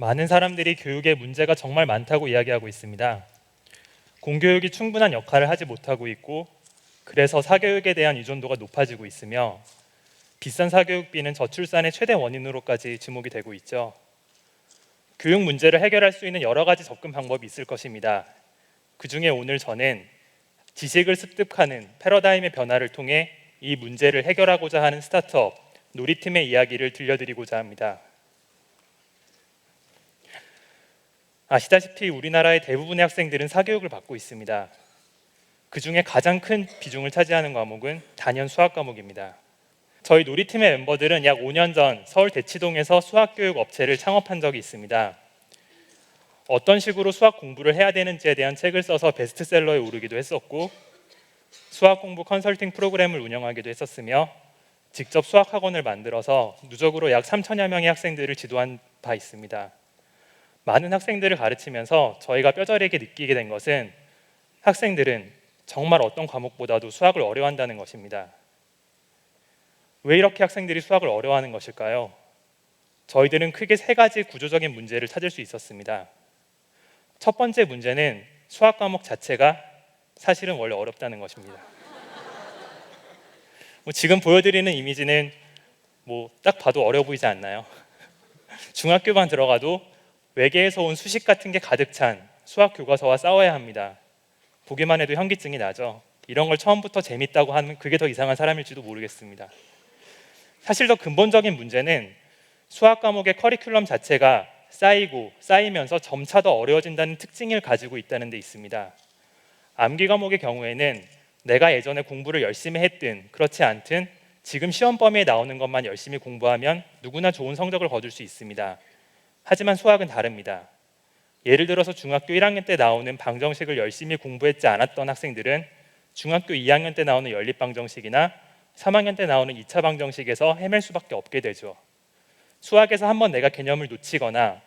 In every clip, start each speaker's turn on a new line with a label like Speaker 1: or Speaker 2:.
Speaker 1: 많은 사람들이 교육에 문제가 정말 많다고 이야기하고 있습니다. 공교육이 충분한 역할을 하지 못하고 있고, 그래서 사교육에 대한 의존도가 높아지고 있으며 비싼 사교육비는 저출산의 최대 원인으로까지 지목이 되고 있죠. 교육 문제를 해결할 수 있는 여러 가지 접근 방법이 있을 것입니다. 그 중에 오늘 저는 지식을 습득하는 패러다임의 변화를 통해 이 문제를 해결하고자 하는 스타트업 놀이팀의 이야기를 들려드리고자 합니다. 아시다시피 우리나라의 대부분의 학생들은 사교육을 받고 있습니다. 그 중에 가장 큰 비중을 차지하는 과목은 단연 수학 과목입니다. 저희 놀이팀의 멤버들은 약 5년 전 서울 대치동에서 수학교육 업체를 창업한 적이 있습니다. 어떤 식으로 수학 공부를 해야 되는지에 대한 책을 써서 베스트셀러에 오르기도 했었고, 수학 공부 컨설팅 프로그램을 운영하기도 했었으며, 직접 수학 학원을 만들어서 누적으로 약 3천여 명의 학생들을 지도한 바 있습니다. 많은 학생들을 가르치면서 저희가 뼈저리게 느끼게 된 것은 학생들은 정말 어떤 과목보다도 수학을 어려워한다는 것입니다. 왜 이렇게 학생들이 수학을 어려워하는 것일까요? 저희들은 크게 세 가지 구조적인 문제를 찾을 수 있었습니다. 첫 번째 문제는 수학 과목 자체가 사실은 원래 어렵다는 것입니다. 지금 보여드리는 이미지는 딱 봐도 어려워 보이지 않나요? 중학교만 들어가도 외계에서 온 수식 같은 게 가득 찬 수학 교과서와 싸워야 합니다. 보기만 해도 현기증이 나죠. 이런 걸 처음부터 재밌다고 하면 그게 더 이상한 사람일지도 모르겠습니다. 사실 더 근본적인 문제는 수학 과목의 커리큘럼 자체가 쌓이면서 점차 더 어려워진다는 특징을 가지고 있다는 데 있습니다. 암기 과목의 경우에는 내가 예전에 공부를 열심히 했든 그렇지 않든 지금 시험 범위에 나오는 것만 열심히 공부하면 누구나 좋은 성적을 거둘 수 있습니다. 하지만 수학은 다릅니다. 예를 들어서 중학교 1학년 때 나오는 방정식을 열심히 공부했지 않았던 학생들은 중학교 2학년 때 나오는 연립방정식이나 3학년 때 나오는 2차 방정식에서 헤맬 수밖에 없게 되죠. 수학에서 한번 내가 개념을 놓치거나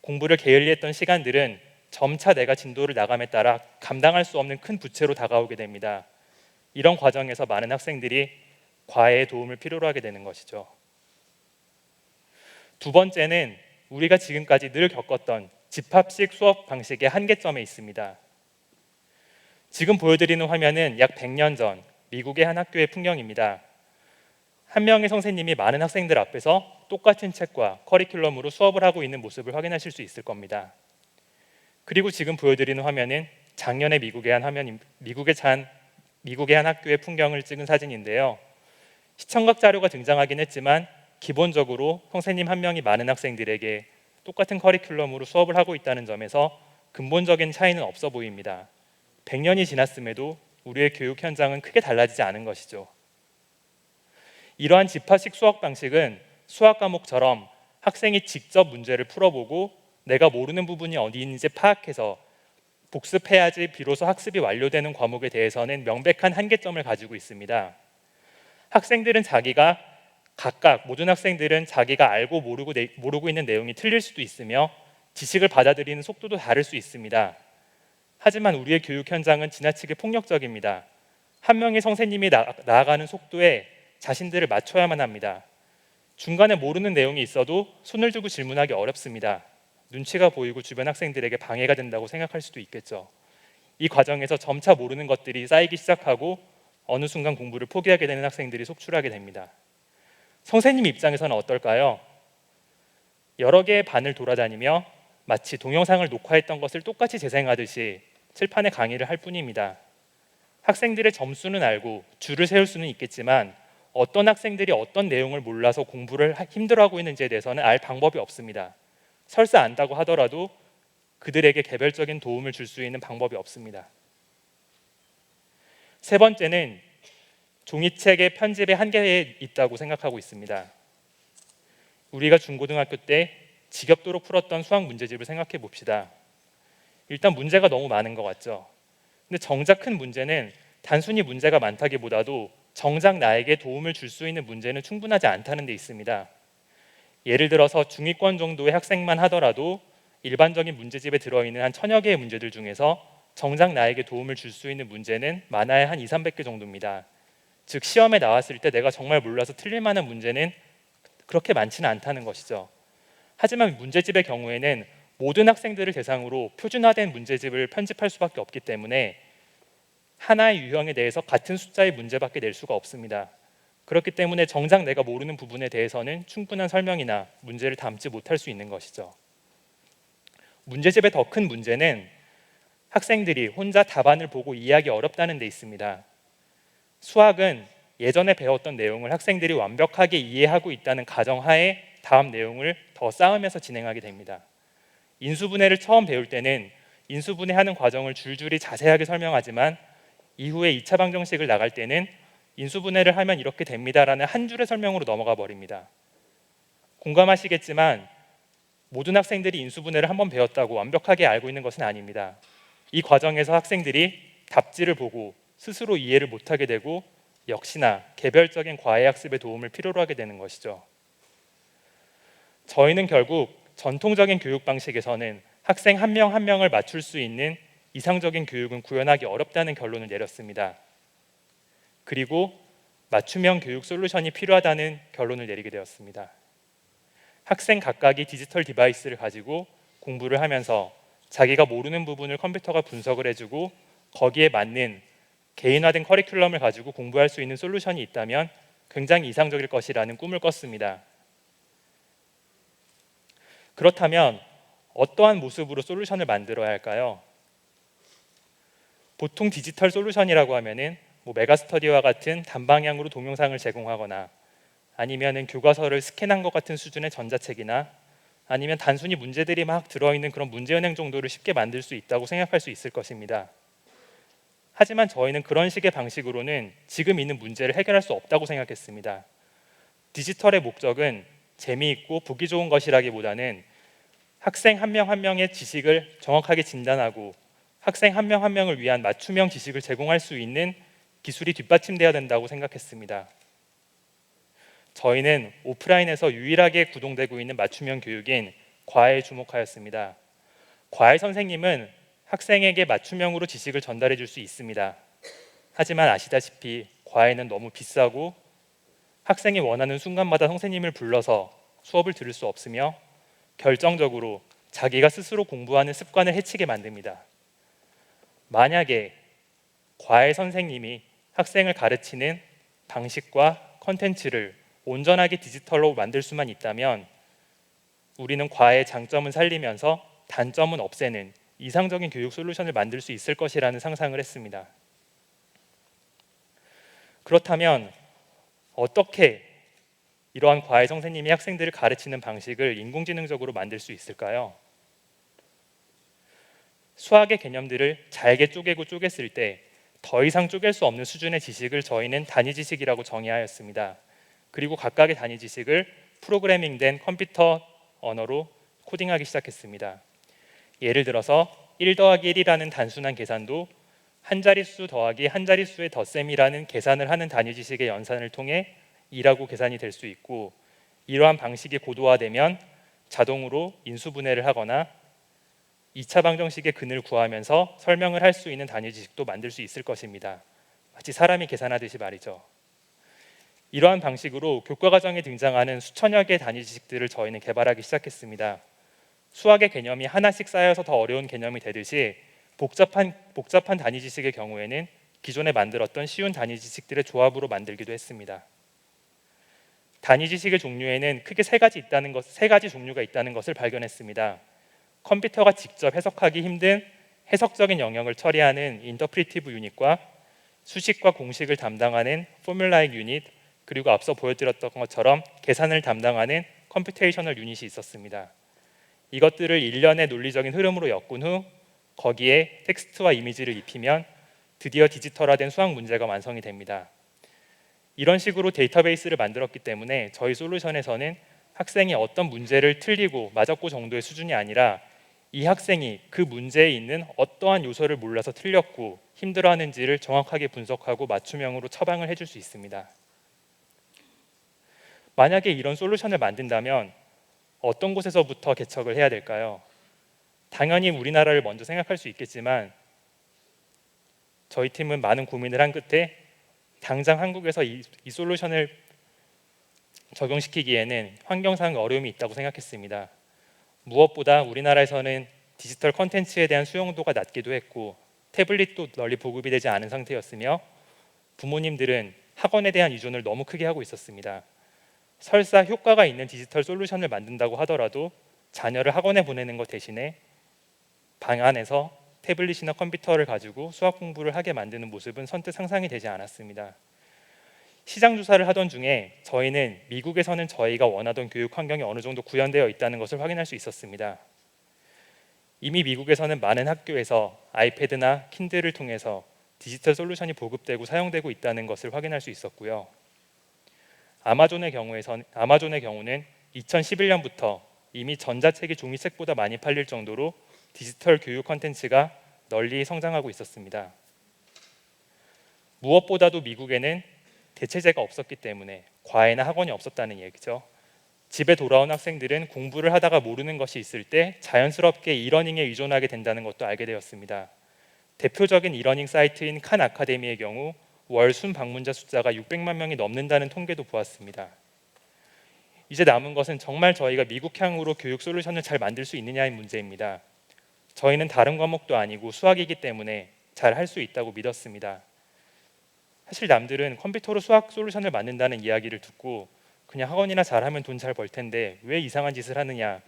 Speaker 1: 공부를 게을리했던 시간들은 점차 내가 진도를 나감에 따라 감당할 수 없는 큰 부채로 다가오게 됩니다. 이런 과정에서 많은 학생들이 과외의 도움을 필요로 하게 되는 것이죠. 두 번째는 우리가 지금까지 늘 겪었던 집합식 수업 방식의 한계점에 있습니다. 지금 보여드리는 화면은 약 100년 전 미국의 한 학교의 풍경입니다. 한 명의 선생님이 많은 학생들 앞에서 똑같은 책과 커리큘럼으로 수업을 하고 있는 모습을 확인하실 수 있을 겁니다. 그리고 지금 보여드리는 화면은 작년에 미국의 한 학교의 풍경을 찍은 사진인데요. 시청각 자료가 등장하긴 했지만 기본적으로 선생님 한 명이 많은 학생들에게 똑같은 커리큘럼으로 수업을 하고 있다는 점에서 근본적인 차이는 없어 보입니다. 100년이 지났음에도 우리의 교육 현장은 크게 달라지지 않은 것이죠. 이러한 집합식 수업 방식은 수학 과목처럼 학생이 직접 문제를 풀어보고 내가 모르는 부분이 어디 있는지 파악해서 복습해야지 비로소 학습이 완료되는 과목에 대해서는 명백한 한계점을 가지고 있습니다. 학생들은 모든 학생들은 자기가 알고 모르고 있는 내용이 틀릴 수도 있으며 지식을 받아들이는 속도도 다를 수 있습니다. 하지만 우리의 교육 현장은 지나치게 폭력적입니다. 한 명의 선생님이 나아가는 속도에 자신들을 맞춰야만 합니다. 중간에 모르는 내용이 있어도 손을 들고 질문하기 어렵습니다. 눈치가 보이고 주변 학생들에게 방해가 된다고 생각할 수도 있겠죠. 이 과정에서 점차 모르는 것들이 쌓이기 시작하고 어느 순간 공부를 포기하게 되는 학생들이 속출하게 됩니다. 선생님 입장에서는 어떨까요? 여러 개의 반을 돌아다니며 마치 동영상을 녹화했던 것을 똑같이 재생하듯이 칠판에 강의를 할 뿐입니다. 학생들의 점수는 알고 줄을 세울 수는 있겠지만 어떤 학생들이 어떤 내용을 몰라서 공부를 힘들어하고 있는지에 대해서는 알 방법이 없습니다. 설사 안다고 하더라도 그들에게 개별적인 도움을 줄 수 있는 방법이 없습니다. 세 번째는 종이책의 편집의 한계에 있다고 생각하고 있습니다. 우리가 중고등학교 때 지겹도록 풀었던 수학 문제집을 생각해 봅시다. 일단 문제가 너무 많은 것 같죠. 근데 정작 큰 문제는 단순히 문제가 많다기보다도 정작 나에게 도움을 줄 수 있는 문제는 충분하지 않다는 데 있습니다. 예를 들어서 중위권 정도의 학생만 하더라도 일반적인 문제집에 들어있는 한 1000여 개의 문제들 중에서 정작 나에게 도움을 줄 수 있는 문제는 많아야 한 200~300개 정도입니다. 즉 시험에 나왔을 때 내가 정말 몰라서 틀릴 만한 문제는 그렇게 많지는 않다는 것이죠. 하지만 문제집의 경우에는 모든 학생들을 대상으로 표준화된 문제집을 편집할 수밖에 없기 때문에 하나의 유형에 대해서 같은 숫자의 문제밖에 낼 수가 없습니다. 그렇기 때문에 정작 내가 모르는 부분에 대해서는 충분한 설명이나 문제를 담지 못할 수 있는 것이죠. 문제집의 더 큰 문제는 학생들이 혼자 답안을 보고 이해하기 어렵다는 데 있습니다. 수학은 예전에 배웠던 내용을 학생들이 완벽하게 이해하고 있다는 가정하에 다음 내용을 더 쌓으면서 진행하게 됩니다. 인수분해를 처음 배울 때는 인수분해하는 과정을 줄줄이 자세하게 설명하지만 이후에 2차 방정식을 나갈 때는 인수분해를 하면 이렇게 됩니다라는 한 줄의 설명으로 넘어가 버립니다. 공감하시겠지만 모든 학생들이 인수분해를 한번 배웠다고 완벽하게 알고 있는 것은 아닙니다. 이 과정에서 학생들이 답지를 보고 스스로 이해를 못하게 되고 역시나 개별적인 과외학습의 도움을 필요로 하게 되는 것이죠. 저희는 결국 전통적인 교육 방식에서는 학생 한 명 한 명을 맞출 수 있는 이상적인 교육은 구현하기 어렵다는 결론을 내렸습니다. 그리고 맞춤형 교육 솔루션이 필요하다는 결론을 내리게 되었습니다. 학생 각각이 디지털 디바이스를 가지고 공부를 하면서 자기가 모르는 부분을 컴퓨터가 분석을 해주고 거기에 맞는 개인화된 커리큘럼을 가지고 공부할 수 있는 솔루션이 있다면 굉장히 이상적일 것이라는 꿈을 꿨습니다. 그렇다면 어떠한 모습으로 솔루션을 만들어야 할까요? 보통 디지털 솔루션이라고 하면은 메가스터디와 같은 단방향으로 동영상을 제공하거나 아니면은 교과서를 스캔한 것 같은 수준의 전자책이나 아니면 단순히 문제들이 막 들어있는 그런 문제은행 정도를 쉽게 만들 수 있다고 생각할 수 있을 것입니다. 하지만 저희는 그런 식의 방식으로는 지금 있는 문제를 해결할 수 없다고 생각했습니다. 디지털의 목적은 재미있고 보기 좋은 것이라기보다는 학생 한 명 한 명의 지식을 정확하게 진단하고 학생 한 명 한 명을 위한 맞춤형 지식을 제공할 수 있는 기술이 뒷받침되어야 된다고 생각했습니다. 저희는 오프라인에서 유일하게 구동되고 있는 맞춤형 교육인 과외에 주목하였습니다. 과외 선생님은 학생에게 맞춤형으로 지식을 전달해 줄 수 있습니다. 하지만 아시다시피 과외는 너무 비싸고 학생이 원하는 순간마다 선생님을 불러서 수업을 들을 수 없으며 결정적으로 자기가 스스로 공부하는 습관을 해치게 만듭니다. 만약에 과외 선생님이 학생을 가르치는 방식과 컨텐츠를 온전하게 디지털로 만들 수만 있다면 우리는 과외의 장점은 살리면서 단점은 없애는 이상적인 교육 솔루션을 만들 수 있을 것이라는 상상을 했습니다. 그렇다면 어떻게 이러한 과외 선생님이 학생들을 가르치는 방식을 인공지능적으로 만들 수 있을까요? 수학의 개념들을 잘게 쪼개고 쪼갰을 때 더 이상 쪼갤 수 없는 수준의 지식을 저희는 단위 지식이라고 정의하였습니다. 그리고 각각의 단위 지식을 프로그래밍된 컴퓨터 언어로 코딩하기 시작했습니다. 예를 들어서 1 더하기 1이라는 단순한 계산도 한 자릿수 더하기 한 자릿수의 덧셈이라는 계산을 하는 단위 지식의 연산을 통해 2라고 계산이 될 수 있고, 이러한 방식이 고도화되면 자동으로 인수분해를 하거나 2차 방정식의 근을 구하면서 설명을 할 수 있는 단위 지식도 만들 수 있을 것입니다. 마치 사람이 계산하듯이 말이죠. 이러한 방식으로 교과 과정에 등장하는 수천여 개의 단위 지식들을 저희는 개발하기 시작했습니다. 수학의 개념이 하나씩 쌓여서 더 어려운 개념이 되듯이 복잡한 단위 지식의 경우에는 기존에 만들었던 쉬운 단위 지식들의 조합으로 만들기도 했습니다. 단위 지식의 종류에는 크게 세 가지 종류가 있다는 것을 발견했습니다. 컴퓨터가 직접 해석하기 힘든 해석적인 영역을 처리하는 인터프리티브 유닛과 수식과 공식을 담당하는 포뮬라익 유닛, 그리고 앞서 보여드렸던 것처럼 계산을 담당하는 컴퓨테이셔널 유닛이 있었습니다. 이것들을 일련의 논리적인 흐름으로 엮은 후 거기에 텍스트와 이미지를 입히면 드디어 디지털화된 수학 문제가 완성이 됩니다. 이런 식으로 데이터베이스를 만들었기 때문에 저희 솔루션에서는 학생이 어떤 문제를 틀리고 맞았고 정도의 수준이 아니라 이 학생이 그 문제에 있는 어떠한 요소를 몰라서 틀렸고 힘들어하는지를 정확하게 분석하고 맞춤형으로 처방을 해줄 수 있습니다. 만약에 이런 솔루션을 만든다면 어떤 곳에서부터 개척을 해야 될까요? 당연히 우리나라를 먼저 생각할 수 있겠지만 저희 팀은 많은 고민을 한 끝에 당장 한국에서 이 솔루션을 적용시키기에는 환경상 어려움이 있다고 생각했습니다. 무엇보다 우리나라에서는 디지털 컨텐츠에 대한 수용도가 낮기도 했고 태블릿도 널리 보급이 되지 않은 상태였으며 부모님들은 학원에 대한 의존을 너무 크게 하고 있었습니다. 설사 효과가 있는 디지털 솔루션을 만든다고 하더라도 자녀를 학원에 보내는 것 대신에 방 안에서 태블릿이나 컴퓨터를 가지고 수학 공부를 하게 만드는 모습은 선뜻 상상이 되지 않았습니다. 시장 조사를 하던 중에 저희는 미국에서는 저희가 원하던 교육 환경이 어느 정도 구현되어 있다는 것을 확인할 수 있었습니다. 이미 미국에서는 많은 학교에서 아이패드나 킨들을 통해서 디지털 솔루션이 보급되고 사용되고 있다는 것을 확인할 수 있었고요. 아마존의 경우는 2011년부터 이미 전자책이 종이책보다 많이 팔릴 정도로 디지털 교육 콘텐츠가 널리 성장하고 있었습니다. 무엇보다도 미국에는 대체제가 없었기 때문에 과외나 학원이 없었다는 얘기죠. 집에 돌아온 학생들은 공부를 하다가 모르는 것이 있을 때 자연스럽게 이러닝에 의존하게 된다는 것도 알게 되었습니다. 대표적인 이러닝 사이트인 칸 아카데미의 경우 월 순 방문자 숫자가 600만 명이 넘는다는 통계도 보았습니다. 이제 남은 것은 정말 저희가 미국향으로 교육 솔루션을 잘 만들 수 있느냐의 문제입니다. 저희는 다른 과목도 아니고 수학이기 때문에 잘 할 수 있다고 믿었습니다. 사실 남들은 컴퓨터로 수학 솔루션을 만든다는 이야기를 듣고 그냥 학원이나 잘하면 돈 잘 벌 텐데 왜 이상한 짓을 하느냐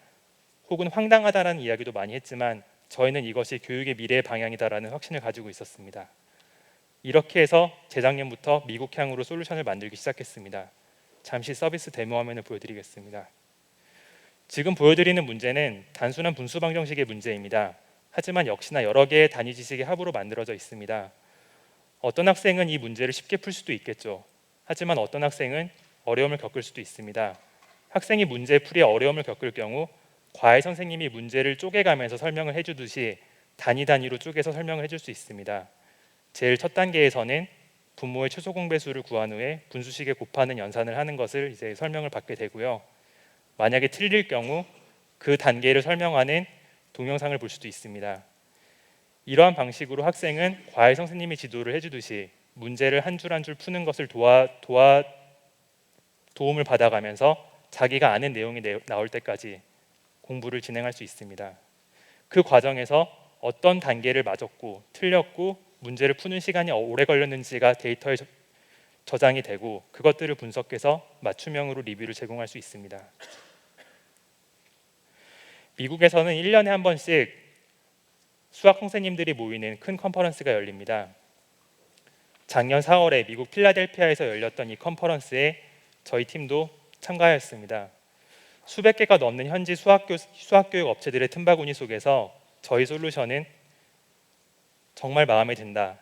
Speaker 1: 혹은 황당하다라는 이야기도 많이 했지만 저희는 이것이 교육의 미래의 방향이다라는 확신을 가지고 있었습니다. 이렇게 해서 재작년부터 미국향으로 솔루션을 만들기 시작했습니다. 잠시 서비스 데모 화면을 보여드리겠습니다. 지금 보여드리는 문제는 단순한 분수 방정식의 문제입니다. 하지만 역시나 여러 개의 단위 지식의 합으로 만들어져 있습니다. 어떤 학생은 이 문제를 쉽게 풀 수도 있겠죠. 하지만 어떤 학생은 어려움을 겪을 수도 있습니다. 학생이 문제 풀이에 어려움을 겪을 경우 과외 선생님이 문제를 쪼개가면서 설명을 해주듯이 단위 단위로 쪼개서 설명을 해줄 수 있습니다. 제일 첫 단계에서는 분모의 최소 공배수를 구한 후에 분수식에 곱하는 연산을 하는 것을 이제 설명을 받게 되고요. 만약에 틀릴 경우 그 단계를 설명하는 동영상을 볼 수도 있습니다. 이러한 방식으로 학생은 과외 선생님이 지도를 해주듯이 문제를 한 줄 한 줄 푸는 것을 도움을 받아가면서 자기가 아는 내용이 나올 때까지 공부를 진행할 수 있습니다. 그 과정에서 어떤 단계를 맞았고 틀렸고 문제를 푸는 시간이 오래 걸렸는지가 데이터에 저장이 되고 그것들을 분석해서 맞춤형으로 리뷰를 제공할 수 있습니다. 미국에서는 1년에 한 번씩 수학 선생님들이 모이는 큰 컨퍼런스가 열립니다. 작년 4월에 미국 필라델피아에서 열렸던 이 컨퍼런스에 저희 팀도 참가하였습니다. 수백 개가 넘는 현지 수학교육 업체들의 틈바구니 속에서 저희 솔루션은 정말 마음에 든다.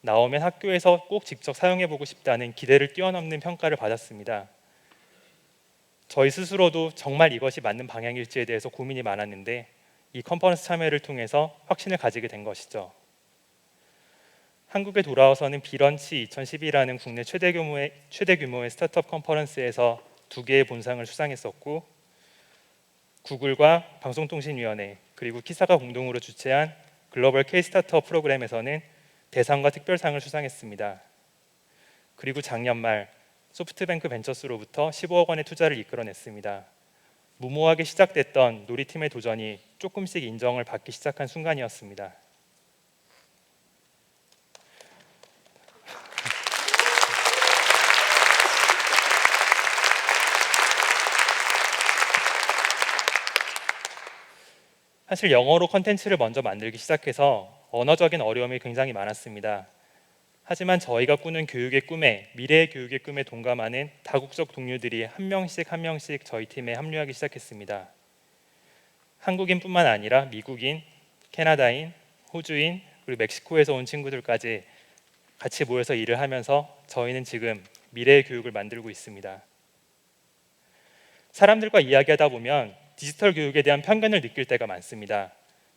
Speaker 1: 나오면 학교에서 꼭 직접 사용해보고 싶다는 기대를 뛰어넘는 평가를 받았습니다. 저희 스스로도 정말 이것이 맞는 방향일지에 대해서 고민이 많았는데 이 컨퍼런스 참여를 통해서 확신을 가지게 된 것이죠. 한국에 돌아와서는 비런치 2012라는 국내 최대 규모의 스타트업 컨퍼런스에서 2개의 본상을 수상했었고 구글과 방송통신위원회 그리고 키사가 공동으로 주최한 글로벌 K-스타트업 프로그램에서는 대상과 특별상을 수상했습니다. 그리고 작년 말 소프트뱅크 벤처스로부터 15억 원의 투자를 이끌어냈습니다. 무모하게 시작됐던 놀이팀의 도전이 조금씩 인정을 받기 시작한 순간이었습니다. 사실 영어로 컨텐츠를 먼저 만들기 시작해서 언어적인 어려움이 굉장히 많았습니다. 하지만 저희가 꾸는 교육의 꿈에 미래의 교육의 꿈에 동감하는 다국적 동료들이 한 명씩 저희 팀에 합류하기 시작했습니다. 한국인뿐만 아니라 미국인, 캐나다인, 호주인 그리고 멕시코에서 온 친구들까지 같이 모여서 일을 하면서 저희는 지금 미래의 교육을 만들고 있습니다. 사람들과 이야기하다 보면 디지털 교육에 대한 편견을 느낄 때가 많습니다.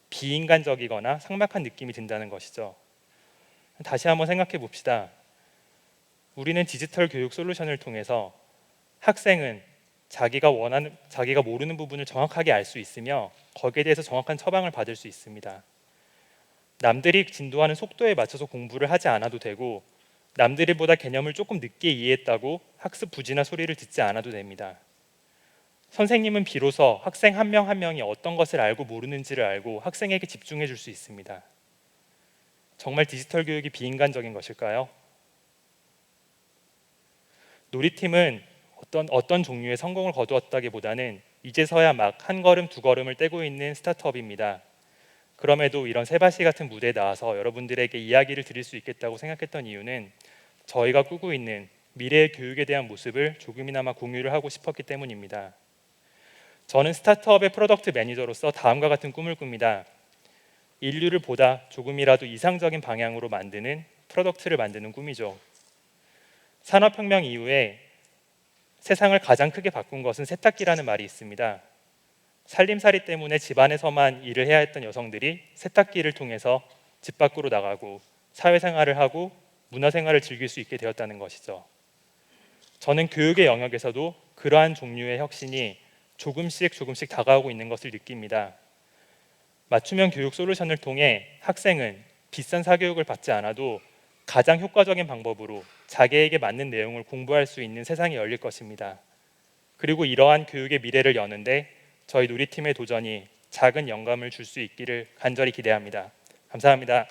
Speaker 1: 비인간적이거나 삭막한 느낌이 든다는 것이죠. 다시 한번 생각해 봅시다. 우리는 디지털 교육 솔루션을 통해서 학생은 자기가 모르는 부분을 정확하게 알 수 있으며 거기에 대해서 정확한 처방을 받을 수 있습니다. 남들이 진도하는 속도에 맞춰서 공부를 하지 않아도 되고 남들보다 개념을 조금 늦게 이해했다고 학습 부지나 소리를 듣지 않아도 됩니다. 선생님은 비로소 학생 한 명 한 명이 어떤 것을 알고 모르는지를 알고 학생에게 집중해 줄 수 있습니다. 정말 디지털 교육이 비인간적인 것일까요? 놀이팀은 어떤 종류의 성공을 거두었다기보다는 이제서야 막 한 걸음 두 걸음을 떼고 있는 스타트업입니다. 그럼에도 이런 세바시 같은 무대에 나와서 여러분들에게 이야기를 드릴 수 있겠다고 생각했던 이유는 저희가 꾸고 있는 미래의 교육에 대한 모습을 조금이나마 공유를 하고 싶었기 때문입니다. 저는 스타트업의 프로덕트 매니저로서 다음과 같은 꿈을 꿉니다. 인류를 보다 조금이라도 이상적인 방향으로 만드는 프로덕트를 만드는 꿈이죠. 산업혁명 이후에 세상을 가장 크게 바꾼 것은 세탁기라는 말이 있습니다. 살림살이 때문에 집안에서만 일을 해야 했던 여성들이 세탁기를 통해서 집 밖으로 나가고 사회생활을 하고 문화생활을 즐길 수 있게 되었다는 것이죠. 저는 교육의 영역에서도 그러한 종류의 혁신이 조금씩 다가오고 있는 것을 느낍니다. 맞춤형 교육 솔루션을 통해 학생은 비싼 사교육을 받지 않아도 가장 효과적인 방법으로 자기에게 맞는 내용을 공부할 수 있는 세상이 열릴 것입니다. 그리고 이러한 교육의 미래를 여는데 저희 놀이팀의 도전이 작은 영감을 줄 수 있기를 간절히 기대합니다. 감사합니다.